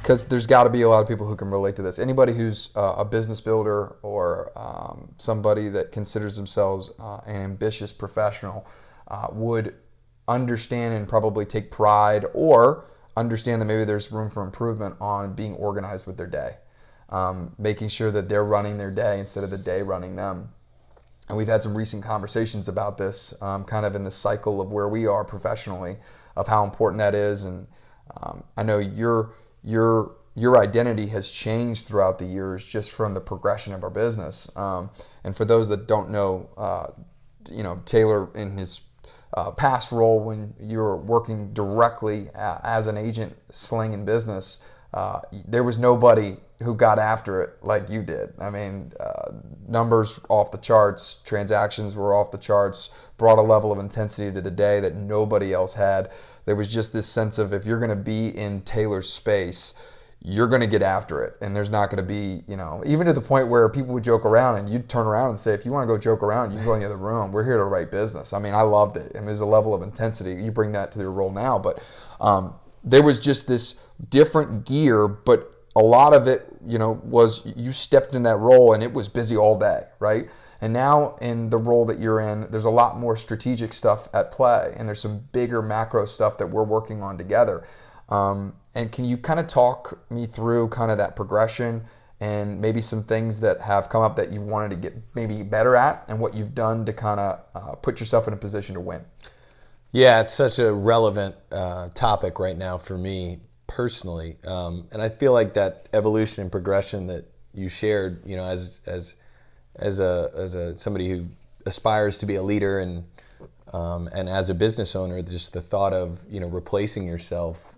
because there's got to be a lot of people who can relate to this. Anybody who's a business builder or somebody that considers themselves an ambitious professional would understand and probably take pride or understand that maybe there's room for improvement on being organized with their day, making sure that they're running their day instead of the day running them. And we've had some recent conversations about this, kind of in the cycle of where we are professionally, of how important that is. And I know your identity has changed throughout the years just from the progression of our business. And for those that don't know, Taylor in his past role when you were working directly as an agent slinging business, there was nobody who got after it like you did. I mean, numbers off the charts, transactions were off the charts, brought a level of intensity to the day that nobody else had. There was just this sense of, if you're going to be in Taylor's space, you're going to get after it. And there's not going to be, even to the point where people would joke around and you'd turn around and say, if you want to go joke around, you can go in the other room. We're here to write business. I mean, I loved it. I mean, there's a level of intensity. You bring that to your role now. But there was just this different gear, but a lot of it, was you stepped in that role and it was busy all day, right? And now in the role that you're in, there's a lot more strategic stuff at play, and there's some bigger macro stuff that we're working on together. And can you kind of talk me through kind of that progression and maybe some things that have come up that you wanted to get maybe better at, and what you've done to kind of put yourself in a position to win? Yeah, it's such a relevant topic right now for me personally, and I feel like that evolution and progression that you shared, as somebody who aspires to be a leader and as a business owner, just the thought of replacing yourself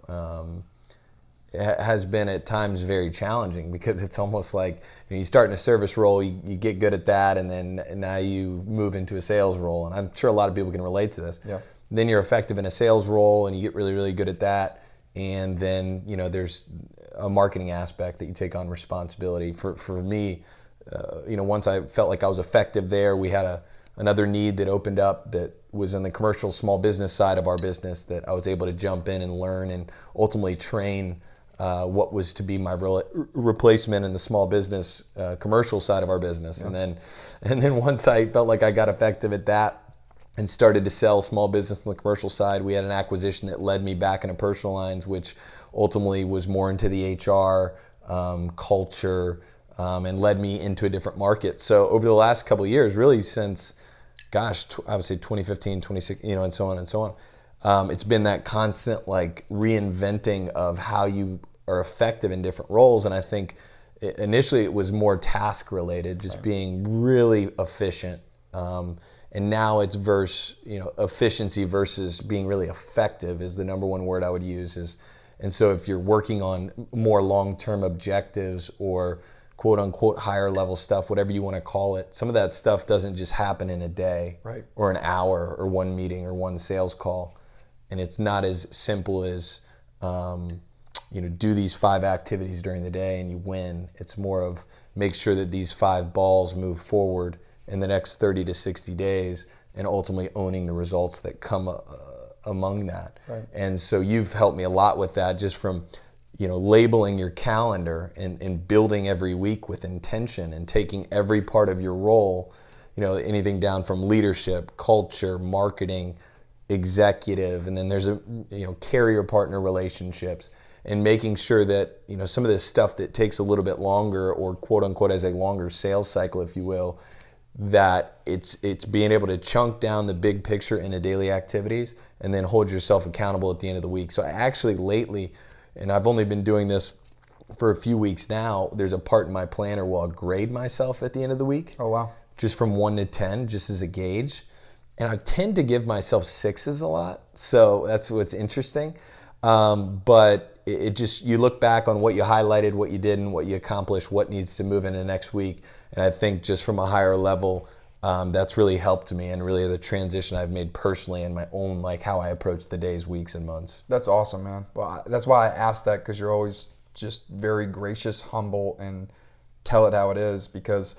has been at times very challenging, because it's almost like you start in a service role, you get good at that, and then now you move into a sales role, and I'm sure a lot of people can relate to this. Yeah. Then you're effective in a sales role, and you get really, really good at that. And then, there's a marketing aspect that you take on responsibility. For me, once I felt like I was effective there, we had another need that opened up that was on the commercial small business side of our business, that I was able to jump in and learn and ultimately train what was to be my replacement in the small business commercial side of our business. Yeah. And then once I felt like I got effective at that, and started to sell small business on the commercial side, we had an acquisition that led me back into personal lines, which ultimately was more into the HR culture, and led me into a different market. So over the last couple of years, really since, I would say 2015, 2016, and so on and so on, it's been that constant reinventing of how you are effective in different roles. And I think initially it was more task related, just being really efficient. And now it's efficiency versus being really effective is the number one word I would use. And so if you're working on more long-term objectives or quote unquote higher level stuff, whatever you want to call it, some of that stuff doesn't just happen in a day, right, or an hour or one meeting or one sales call. And it's not as simple as, do these 5 activities during the day and you win. It's more of make sure that these 5 balls move forward in the next 30 to 60 days, and ultimately owning the results that come among that. Right. And so you've helped me a lot with that, just from labeling your calendar and building every week with intention, and taking every part of your role, anything down from leadership, culture, marketing, executive, and then there's carrier partner relationships, and making sure that some of this stuff that takes a little bit longer, or quote unquote as a longer sales cycle, if you will, that it's being able to chunk down the big picture into daily activities, and then hold yourself accountable at the end of the week. So I actually lately, and I've only been doing this for a few weeks now, there's a part in my planner where I'll grade myself at the end of the week. Oh, wow. Just from 1 to 10, just as a gauge. And I tend to give myself 6s a lot. So that's what's interesting. But it just, you look back on what you highlighted, what you didn't, what you accomplished, what needs to move into next week. And I think just from a higher level, that's really helped me, and really the transition I've made personally in my own, how I approach the days, weeks, and months. That's awesome, man. Well, that's why I asked that, because you're always just very gracious, humble, and tell it how it is. Because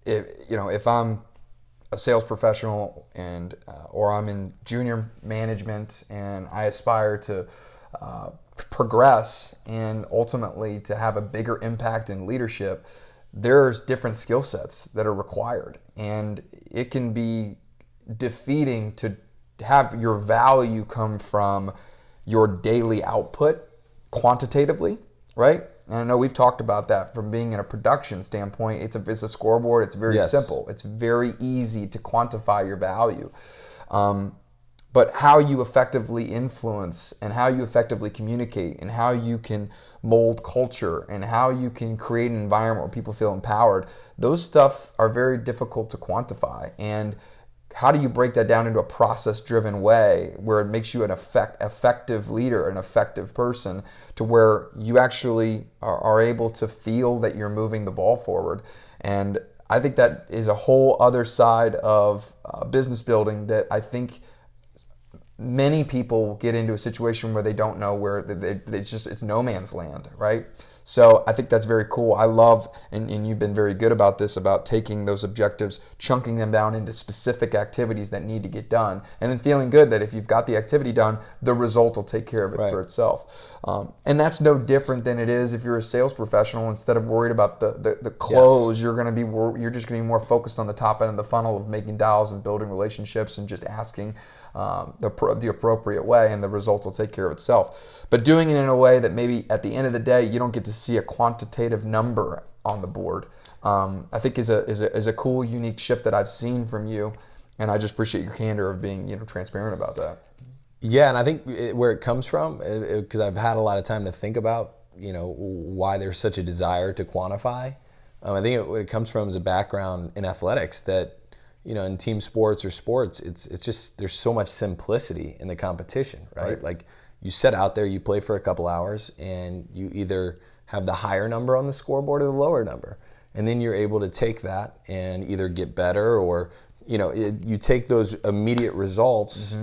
if I'm a sales professional or I'm in junior management and I aspire to progress and ultimately to have a bigger impact in leadership, there's different skill sets that are required. And it can be defeating to have your value come from your daily output quantitatively, right? And I know we've talked about that from being in a production standpoint. It's a scoreboard. It's very simple. It's very easy to quantify your value. But how you effectively influence and how you effectively communicate and how you can mold culture and how you can create an environment where people feel empowered, those stuff are very difficult to quantify. And how do you break that down into a process-driven way where it makes you an effective leader, an effective person, to where you actually are able to feel that you're moving the ball forward? And I think that is a whole other side of business building that I think many people get into a situation where they don't know where it's no man's land, right? So I think that's very cool. I love, and you've been very good about this, about taking those objectives, chunking them down into specific activities that need to get done, and then feeling good that if you've got the activity done, the result will take care of it for itself. And that's no different than it is if you're a sales professional. Instead of worried about the close, you're just going to be more focused on the top end of the funnel of making dials and building relationships and just asking the appropriate way, and the results will take care of itself. But doing it in a way that maybe at the end of the day you don't get to see a quantitative number on the board, I think is a cool, unique shift that I've seen from you, and I just appreciate your candor of being transparent about that. Yeah, and I think where it comes from, because I've had a lot of time to think about why there's such a desire to quantify. I think what it comes from is a background in athletics that, in team sports or sports, it's just, there's so much simplicity in the competition, right? Like, you set out there, you play for a couple hours, and you either have the higher number on the scoreboard or the lower number. And then you're able to take that and either get better or, you take those immediate results,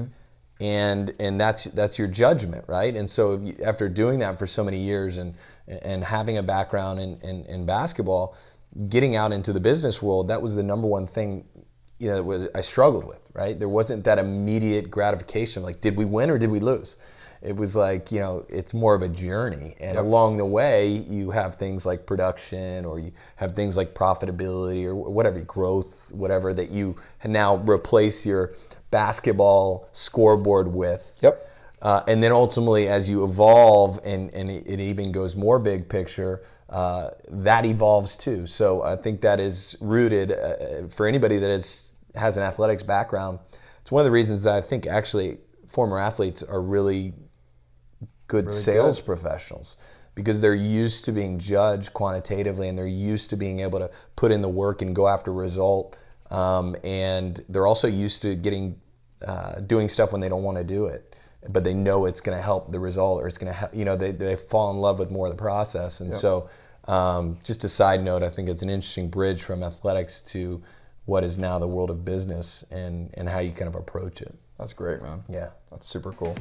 and that's your judgment, right? And so after doing that for so many years and having a background in basketball, getting out into the business world, that was the number one thing I struggled with, right? There wasn't that immediate gratification, like, did we win or did we lose? It was like, it's more of a journey. And along the way, you have things like production, or you have things like profitability, or whatever, growth, whatever, that you now replace your basketball scoreboard with. And then ultimately, as you evolve, and it even goes more big picture, that evolves too. So I think that is rooted, for anybody that has an athletics background. It's one of the reasons that I think actually former athletes are really good sales professionals, because they're used to being judged quantitatively, and they're used to being able to put in the work and go after result. And they're also used to doing stuff when they don't want to do it, but they know it's going to help the result, or it's going to help, they fall in love with more of the process. And so just a side note, I think it's an interesting bridge from athletics to what is now the world of business, and how you kind of approach it. That's great, man. Yeah. That's super cool.